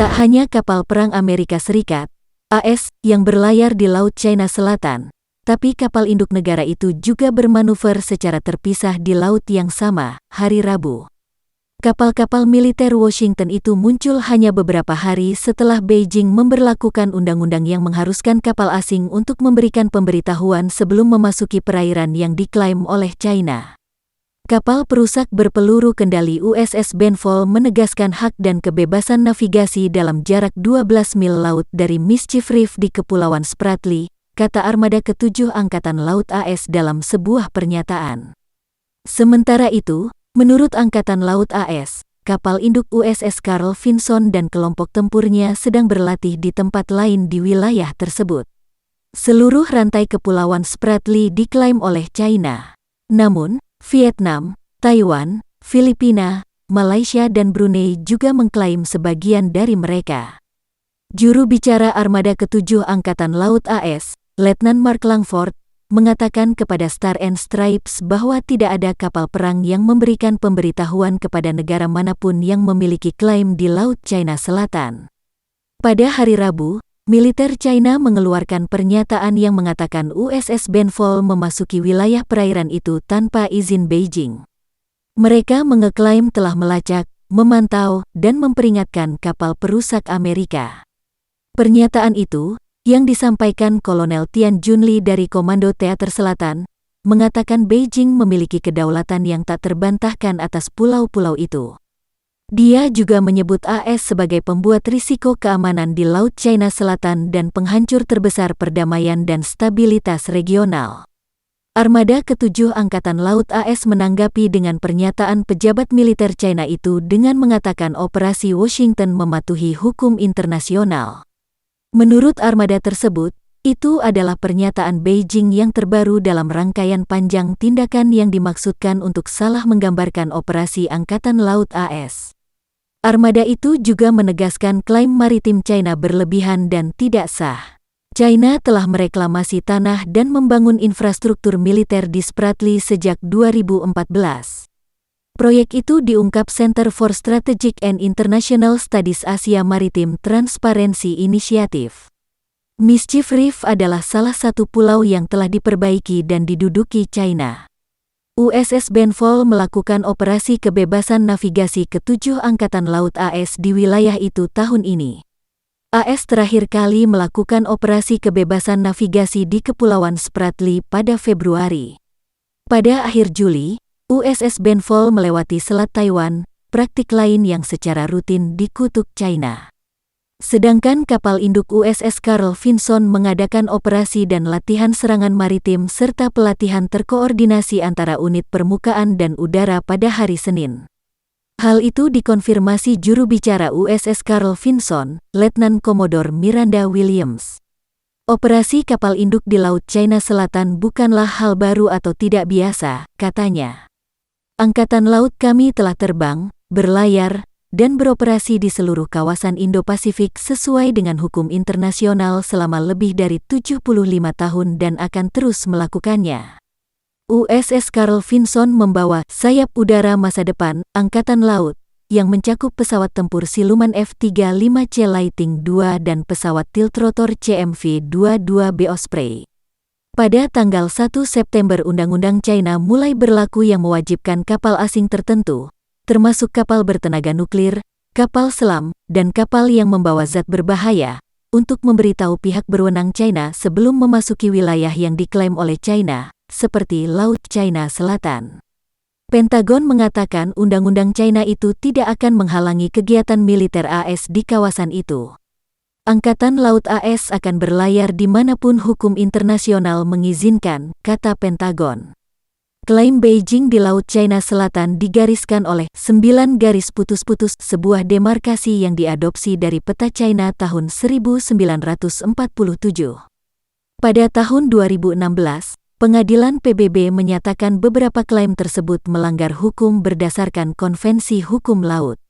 Tak hanya kapal perang Amerika Serikat, AS, yang berlayar di Laut China Selatan, tapi kapal induk negara itu juga bermanuver secara terpisah di laut yang sama, hari Rabu. Kapal-kapal militer Washington itu muncul hanya beberapa hari setelah Beijing memberlakukan undang-undang yang mengharuskan kapal asing untuk memberikan pemberitahuan sebelum memasuki perairan yang diklaim oleh China. Kapal perusak berpeluru kendali USS Benfold menegaskan hak dan kebebasan navigasi dalam jarak 12 mil laut dari Mischief Reef di Kepulauan Spratly, kata Armada ke-7 Angkatan Laut AS dalam sebuah pernyataan. Sementara itu, menurut Angkatan Laut AS, kapal induk USS Carl Vinson dan kelompok tempurnya sedang berlatih di tempat lain di wilayah tersebut. Seluruh rantai Kepulauan Spratly diklaim oleh China. Namun, Vietnam, Taiwan, Filipina, Malaysia dan Brunei juga mengklaim sebagian dari mereka. Juru bicara Armada ke-7 Angkatan Laut AS, Letnan Mark Langford, mengatakan kepada Star and Stripes bahwa tidak ada kapal perang yang memberikan pemberitahuan kepada negara manapun yang memiliki klaim di Laut China Selatan. Pada hari Rabu, militer China mengeluarkan pernyataan yang mengatakan USS Benfold memasuki wilayah perairan itu tanpa izin Beijing. Mereka mengeklaim telah melacak, memantau, dan memperingatkan kapal perusak Amerika. Pernyataan itu, yang disampaikan Kolonel Tian Junli dari Komando Teater Selatan, mengatakan Beijing memiliki kedaulatan yang tak terbantahkan atas pulau-pulau itu. Dia juga menyebut AS sebagai pembuat risiko keamanan di Laut China Selatan dan penghancur terbesar perdamaian dan stabilitas regional. Armada ke-7 Angkatan Laut AS menanggapi dengan pernyataan pejabat militer China itu dengan mengatakan operasi Washington mematuhi hukum internasional. Menurut armada tersebut, itu adalah pernyataan Beijing yang terbaru dalam rangkaian panjang tindakan yang dimaksudkan untuk salah menggambarkan operasi Angkatan Laut AS. Armada itu juga menegaskan klaim maritim China berlebihan dan tidak sah. China telah mereklamasi tanah dan membangun infrastruktur militer di Spratly sejak 2014. Proyek itu diungkap Center for Strategic and International Studies Asia Maritime Transparency Initiative. Mischief Reef adalah salah satu pulau yang telah diperbaiki dan diduduki China. USS Benfold melakukan operasi kebebasan navigasi ke-7 Angkatan Laut AS di wilayah itu tahun ini. AS terakhir kali melakukan operasi kebebasan navigasi di Kepulauan Spratly pada Februari. Pada akhir Juli, USS Benfold melewati Selat Taiwan, praktik lain yang secara rutin dikutuk China. Sedangkan kapal induk USS Carl Vinson mengadakan operasi dan latihan serangan maritim serta pelatihan terkoordinasi antara unit permukaan dan udara pada hari Senin. Hal itu dikonfirmasi juru bicara USS Carl Vinson, Letnan Komodor Miranda Williams. Operasi kapal induk di Laut China Selatan bukanlah hal baru atau tidak biasa, katanya. Angkatan laut kami telah terbang, berlayar, dan beroperasi di seluruh kawasan Indo-Pasifik sesuai dengan hukum internasional selama lebih dari 75 tahun dan akan terus melakukannya. USS Carl Vinson membawa sayap udara masa depan Angkatan Laut yang mencakup pesawat tempur siluman F-35C Lightning II dan pesawat tiltrotor CMV-22B Osprey. Pada tanggal 1 September Undang-Undang China mulai berlaku yang mewajibkan kapal asing tertentu, termasuk kapal bertenaga nuklir, kapal selam, dan kapal yang membawa zat berbahaya, untuk memberitahu pihak berwenang China sebelum memasuki wilayah yang diklaim oleh China, seperti Laut China Selatan. Pentagon mengatakan undang-undang China itu tidak akan menghalangi kegiatan militer AS di kawasan itu. Angkatan Laut AS akan berlayar dimanapun hukum internasional mengizinkan, kata Pentagon. Klaim Beijing di Laut China Selatan digariskan oleh 9 garis putus-putus, sebuah demarkasi yang diadopsi dari peta China tahun 1947. Pada tahun 2016, Pengadilan PBB menyatakan beberapa klaim tersebut melanggar hukum berdasarkan Konvensi Hukum Laut.